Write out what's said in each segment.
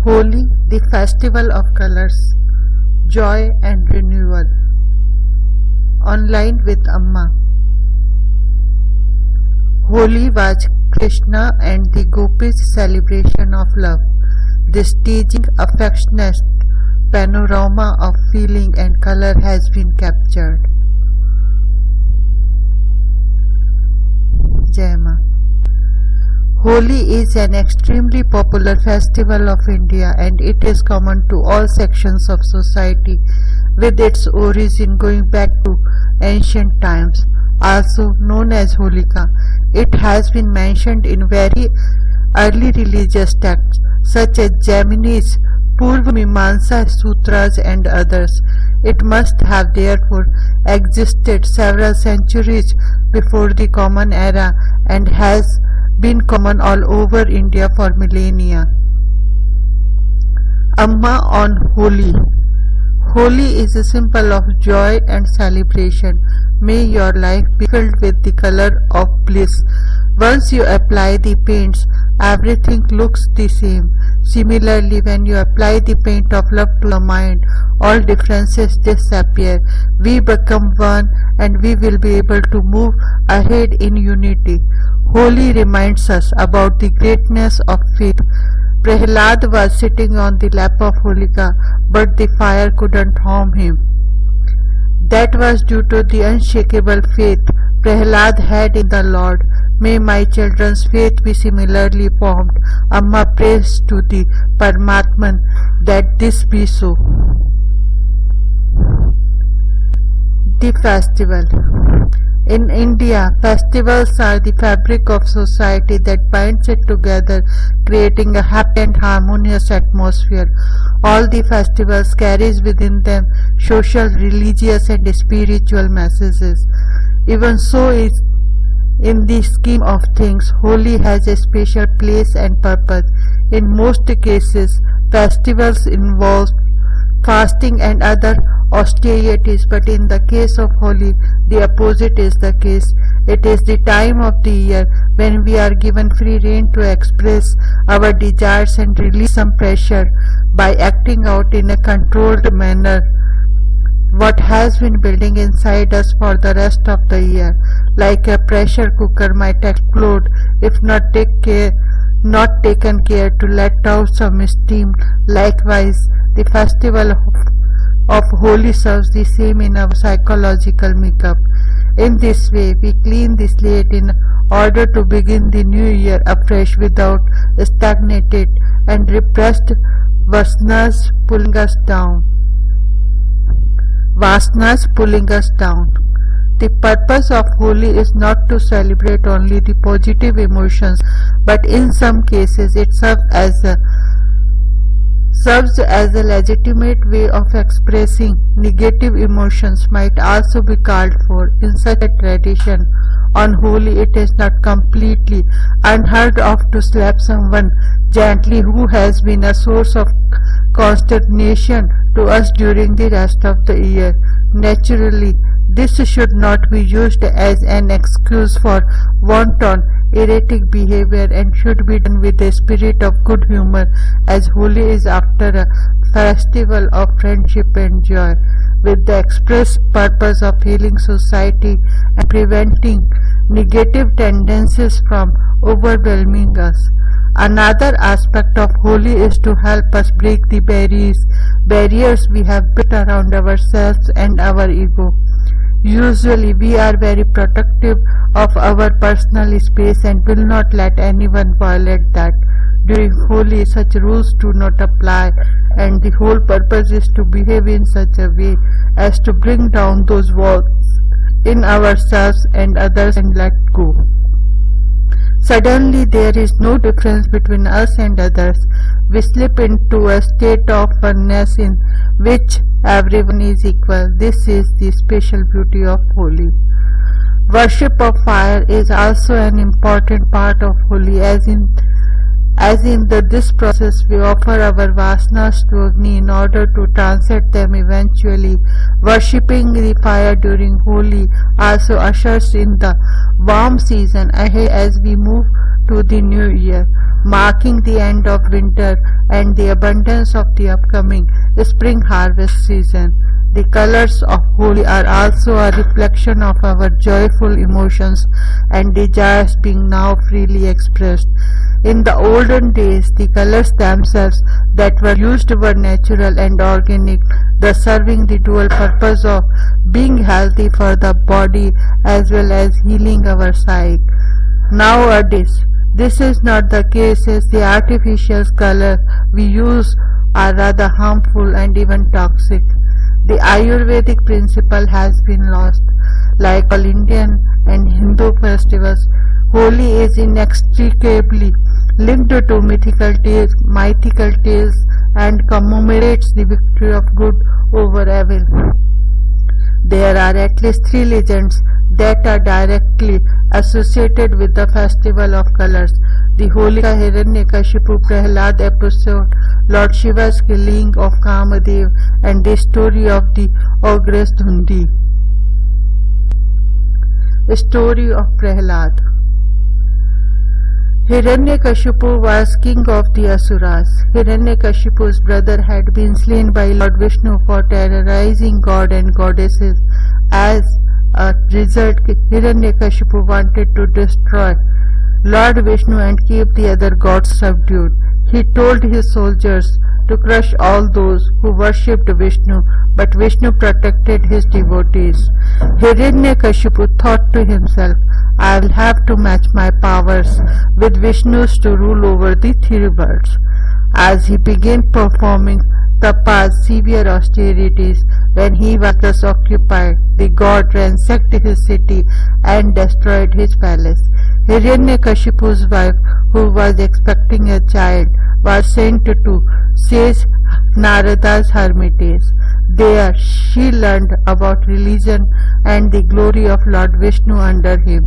Holi, the festival of colors, joy and renewal. Online with Amma. Holi was Krishna and the Gopis' celebration of love. This staging affectionate panorama of feeling and color has been captured. Jai Ma. Holi is an extremely popular festival of India and it is common to all sections of society, with its origin going back to ancient times. Also known as Holika, it has been mentioned in very early religious texts such as Jaiminis, Purva Mimamsa Sutras and others. It must have therefore existed several centuries before the Common Era and has been common all over India for millennia. Amma on Holi. Holi is a symbol of joy and celebration. May your life be filled with the color of bliss. Once you apply the paints, everything looks the same. Similarly, when you apply the paint of love to the mind, all differences disappear. We become one and we will be able to move ahead in unity. Holi reminds us about the greatness of faith. Prahlada was sitting on the lap of Holika, but the fire couldn't harm him. That was due to the unshakable faith Prahlada had in the Lord. May my children's faith be similarly formed. Amma prays to the Paramatman that this be so. The festival. In India, festivals are the fabric of society that binds it together, creating a happy and harmonious atmosphere. All the festivals carries within them social, religious and spiritual messages. Even so, in the scheme of things, Holi has a special place and purpose. In most cases, festivals involve fasting and other austerities, but in the case of Holi, the opposite is the case. It is the time of the year when we are given free rein to express our desires and release some pressure by acting out in a controlled manner what has been building inside us for the rest of the year. Like a pressure cooker might explode if not taken care to let out some steam. Likewise, the festival of Holi serves the same in our psychological makeup. In this way, we clean the slate in order to begin the new year afresh without stagnated and repressed vasanas pulling us down. The purpose of Holi is not to celebrate only the positive emotions, but in some cases it serves as a legitimate way of expressing negative emotions might also be called for. In such a tradition, on Holi it is not completely unheard of to slap someone gently who has been a source of consternation to us during the rest of the year. Naturally, this should not be used as an excuse for wanton, erratic behavior and should be done with a spirit of good humor, as Holi is after a festival of friendship and joy, with the express purpose of healing society and preventing negative tendencies from overwhelming us. Another aspect of Holi is to help us break the barriers we have built around ourselves and our ego. Usually we are very protective of our personal space and will not let anyone violate that. During Holi, such rules do not apply, and the whole purpose is to behave in such a way as to bring down those walls in ourselves and others and let go. Suddenly there is no difference between us and others. We slip into a state of oneness in which everyone is equal. This is the special beauty of Holi. Worship of fire is also an important part of Holi, as in this process we offer our vasanas to Agni in order to transcend them eventually. Worshipping the fire during Holi also ushers in the warm season ahead as we move to the new year. marking the end of winter and the abundance of the upcoming spring harvest season. The colors of Holi are also a reflection of our joyful emotions and desires being now freely expressed. In the olden days, the colors themselves that were used were natural and organic, thus serving the dual purpose of being healthy for the body as well as healing our psyche. Nowadays, this is not the case, as the artificial colors we use are rather harmful and even toxic. The Ayurvedic principle has been lost. Like all Indian and Hindu festivals, Holi is inextricably linked to mythical tales and commemorates the victory of good over evil. There are at least 3 legends that are directly associated with the festival of colors: the Holika Hiranyakashipu Prahlada episode, Lord Shiva's killing of Kamadev, and the story of the ogress Dhundi. Story of Prahlada. Hiranyakashipu was king of the Asuras. Hiranyakashipu's brother had been slain by Lord Vishnu for terrorizing god and goddesses. As a result, Hiranyakashipu wanted to destroy Lord Vishnu and keep the other gods subdued. He told his soldiers to crush all those who worshipped Vishnu, but Vishnu protected his devotees. Hiranyakashipu thought to himself, I will have to match my powers with Vishnu's to rule over the 3 worlds. As he began performing tapas, severe austerities, when he was thus occupied, the god ransacked his city and destroyed his palace. Hiranyakashipu's wife, who was expecting a child, was sent to sage Narada's hermitage. There she learned about religion and the glory of Lord Vishnu under him.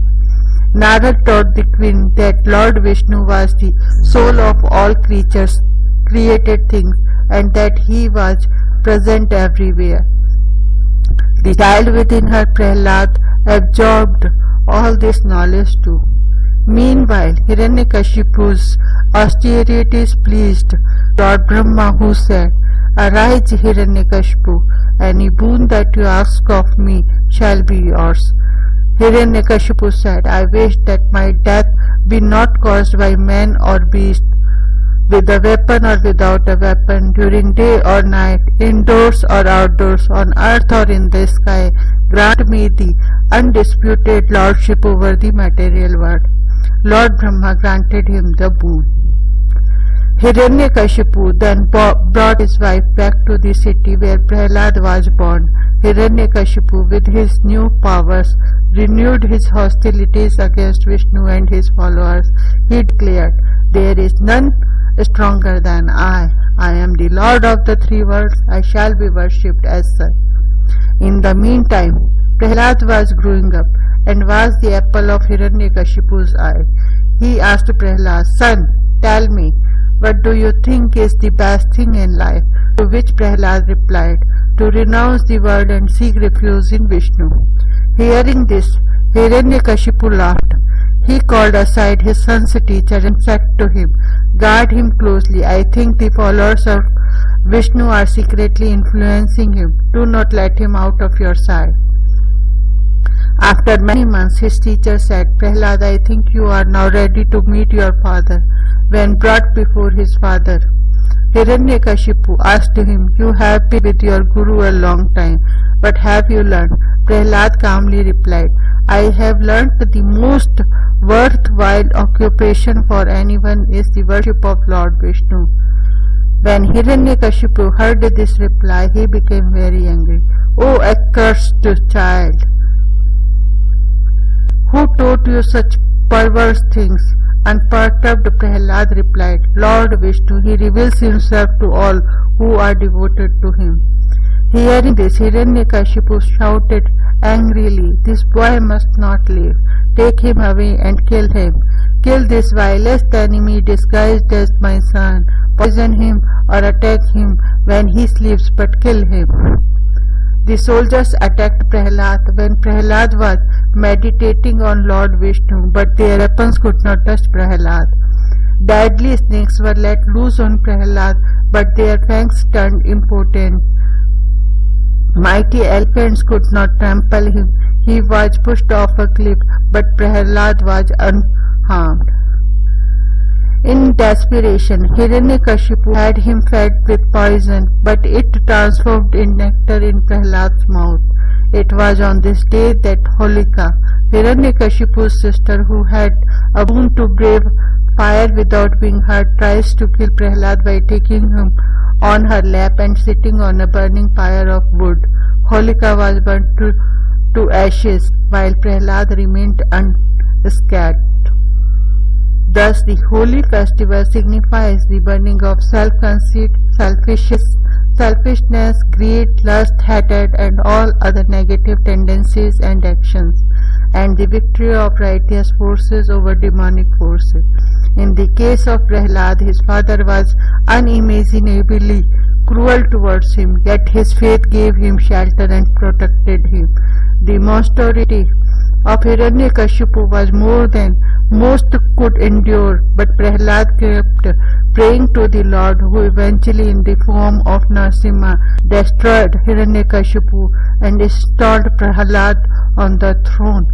Narad taught the queen that Lord Vishnu was the soul of all created things, and that he was present everywhere. The child within her, Prahlada, absorbed all this knowledge too. Meanwhile, Hiranyakashipu's austerities pleased Lord Brahma, who said, Arise, Hiranyakashipu, any boon that you ask of me shall be yours. Hiranyakashipu said, I wish that my death be not caused by man or beast, with a weapon or without a weapon, during day or night, indoors or outdoors, on earth or in the sky. Grant me the undisputed lordship over the material world. Lord Brahma granted him the boon. Hiranyakashipu then brought his wife back to the city where Prahlada was born. Hiranyakashipu, with his new powers, renewed his hostilities against Vishnu and his followers. He declared, There is none stronger than I. I am the Lord of the 3 worlds. I shall be worshipped as such. In the meantime, Prahlada was growing up and was the apple of Hiranyakashipu's eye. He asked Prahlada, Son, tell me, what do you think is the best thing in life? To which Prahlada replied, to renounce the world and seek refuge in Vishnu. Hearing this, Hiranyakashipu laughed. He called aside his son's teacher and said to him, Guard him closely. I think the followers of Vishnu are secretly influencing him. Do not let him out of your sight. After many months, his teacher said, Prahlada, I think you are now ready to meet your father. When brought before his father, Hiranyakashipu asked him, You have been with your guru a long time. What have you learned? Prahlada calmly replied, I have learned the most worthwhile occupation for anyone is the worship of Lord Vishnu. When Hiranyakashipu heard this reply, he became very angry. O accursed child! Who taught you such perverse things? Unperturbed Prahlada replied, Lord Vishnu, he reveals himself to all who are devoted to him. Hearing this, Hiranyakashipu shouted angrily, This boy must not live. Take him away and kill him. Kill this vilest enemy disguised as my son. Poison him or attack him when he sleeps, but kill him. The soldiers attacked Prahlada when Prahlada was meditating on Lord Vishnu, but their weapons could not touch Prahlada. Deadly snakes were let loose on Prahlad, but their fangs turned impotent. Mighty elephants could not trample him. He was pushed off a cliff, but Prahlad was unharmed. In desperation, Hiranyakashipu had him fed with poison, but it transformed in nectar in Prahlad's mouth. It was on this day that Holika, Hiranyakashipu's sister, who had a boon to brave fire without being hurt, tries to kill Prahlad by taking him on her lap and sitting on a burning pyre of wood. Holika was burnt to ashes, while Prahlad remained unscathed. Thus, the Holi festival signifies the burning of self-conceit, selfishness, greed, lust, hatred, and all other negative tendencies and actions, and the victory of righteous forces over demonic forces. In the case of Prahlad, his father was unimaginably cruel towards him, yet his faith gave him shelter and protected him. The monstrosity of Hiranyakashipu was more than most could endure, but Prahlad kept praying to the Lord, who eventually in the form of Narasimha destroyed Hiranyakashipu and installed Prahlad on the throne,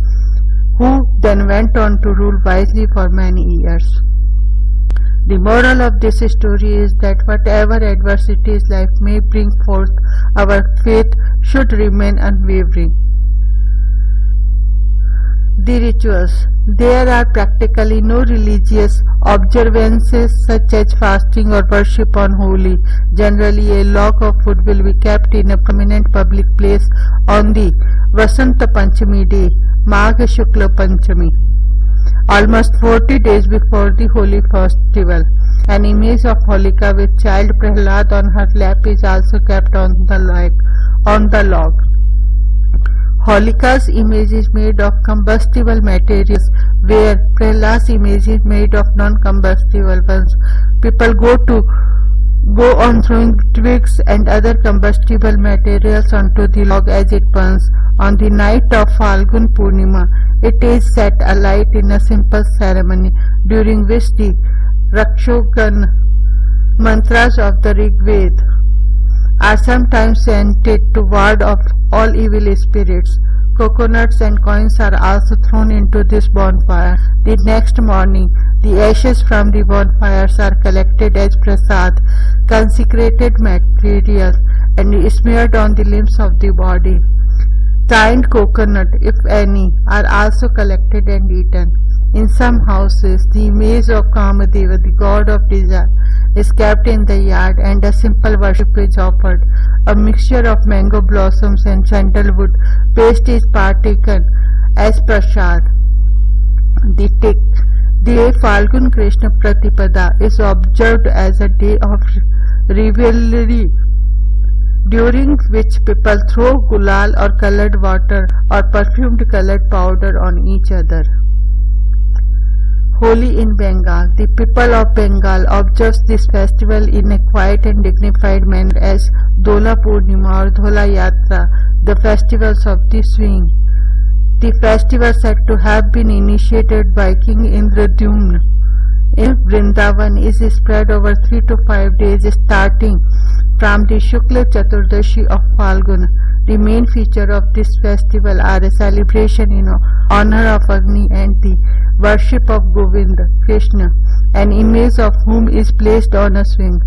who then went on to rule wisely for many years. The moral of this story is that whatever adversities life may bring forth, our faith should remain unwavering. The rituals. There are practically no religious observances such as fasting or worship on Holi. Generally, a log of wood will be kept in a prominent public place on the Vasanta Panchami day, Magha Shukla Panchami, almost 40 days before the Holi festival. An image of Holika with child Prahlad on her lap is also kept on the log. Holika's image is made of combustible materials, where Prahlad's image is made of non-combustible ones. People go on throwing twigs and other combustible materials onto the log as it burns. On the night of Falgun Purnima, it is set alight in a simple ceremony, during which the Rakshogan mantras of the Rig Veda are sometimes chanted to ward off all evil spirits. Coconuts and coins are also thrown into this bonfire. The next morning, the ashes from the bonfires are collected as prasad, consecrated material, and smeared on the limbs of the body. Tinned coconut, if any, are also collected and eaten. In some houses, the image of Kamadeva, the god of desire, is kept in the yard and a simple worship is offered. A mixture of mango blossoms and sandalwood paste is partaken as prasad. The day Falgun Krishna Pratipada is observed as a day of revelry, during which people throw gulal or colored water or perfumed colored powder on each other. Holi in Bengal. The people of Bengal observes this festival in a quiet and dignified manner as Dola Purnima or Dhola Yatra, the festivals of the swing. The festival said to have been initiated by King Indradyumna in Vrindavan is spread over 3 to 5 days starting from the Shukla Chaturdashi of Falguna. The main feature of this festival are a celebration in honor of Agni and the worship of Govinda, Krishna, an image of whom is placed on a swing.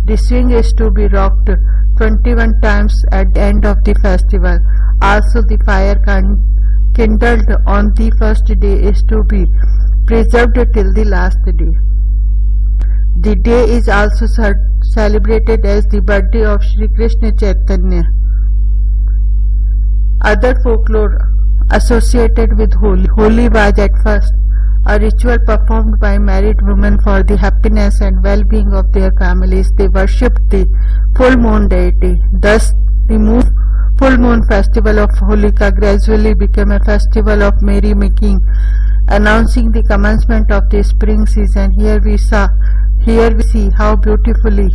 The swing is to be rocked 21 times at the end of the festival. Also, the fire kindled on the first day is to be preserved till the last day. The day is also celebrated as the birthday of Sri Krishna Chaitanya. Other folklore associated with Holi. Holi was at first a ritual performed by married women for the happiness and well-being of their families. They worshipped the full moon deity. Thus, the full moon festival of Holika gradually became a festival of merrymaking, announcing the commencement of the spring season. Here we see how beautifully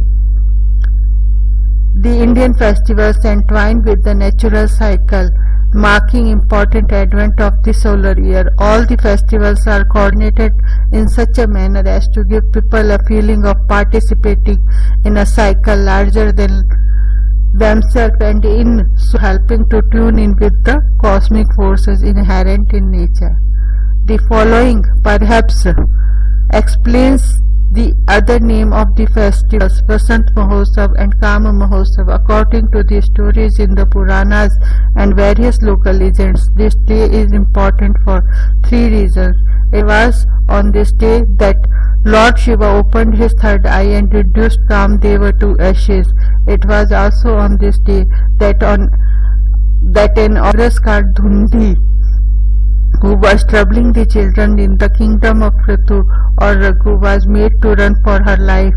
the Indian festivals entwine with the natural cycle. marking important advent of the solar year. All the festivals are coordinated in such a manner as to give people a feeling of participating in a cycle larger than themselves, and in so helping to tune in with the cosmic forces inherent in nature. The following perhaps explains the other name of the festivals, Vasant Mahotsav and Kama Mahotsav. According to the stories in the Puranas and various local legends, this day is important for three reasons. It was on this day that Lord Shiva opened his third eye and reduced Kamdeva to ashes. It was also on this day that an ogress called Dhundi, who was troubling the children in the kingdom of Ritu or Raghu, was made to run for her life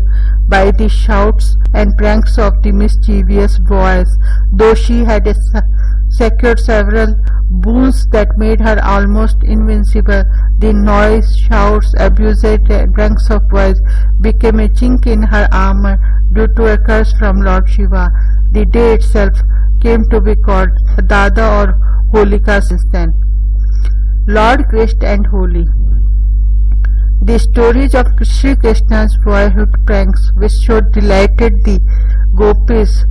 by the shouts and pranks of the mischievous boys. Though she had secured several boons that made her almost invincible, the noise, shouts, abuse and pranks of boys became a chink in her armor due to a curse from Lord Shiva. The day itself came to be called Dada or Holika since then. Lord Krishna and Holi. The stories of Sri Krishna's boyhood pranks, which so delighted the gopis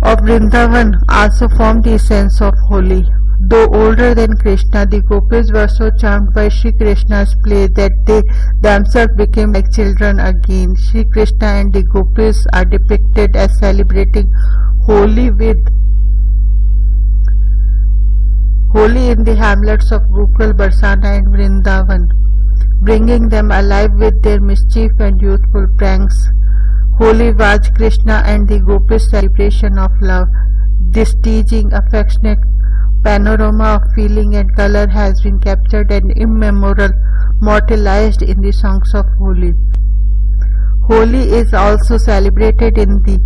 of Vrindavan, also form the essence of Holi. Though older than Krishna, the gopis were so charmed by Sri Krishna's play that they themselves became like children again. Sri Krishna and the gopis are depicted as celebrating Holi in the hamlets of Gokul, Barsana and Vrindavan, bringing them alive with their mischief and youthful pranks. Holi was Krishna and the gopis' celebration of love. This teasing, affectionate panorama of feeling and color has been captured and immortalized in the songs of Holi. Holi is also celebrated in the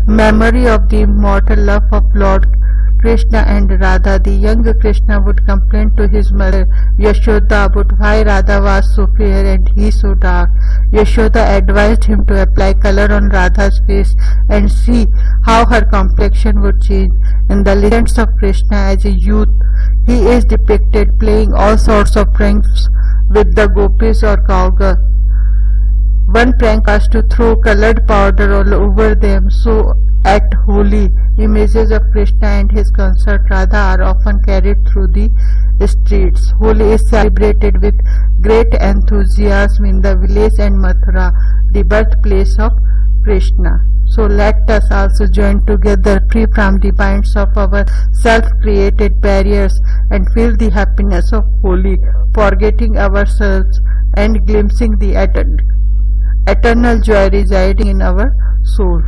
memory of the immortal love of Lord Krishna and Radha. The young Krishna would complain to his mother Yashoda about why Radha was so fair and he so dark. Yashoda advised him to apply color on Radha's face and see how her complexion would change. In the legends of Krishna as a youth, he is depicted playing all sorts of pranks with the gopis or cowgirls. One prank was to throw colored powder all over them, so at Holi, images of Krishna and his consort Radha are often carried through the streets. Holi is celebrated with great enthusiasm in the village and Mathura, the birthplace of Krishna. So let us also join together, free from the binds of our self-created barriers, and feel the happiness of Holi, forgetting ourselves and glimpsing the eternal joy residing in our soul.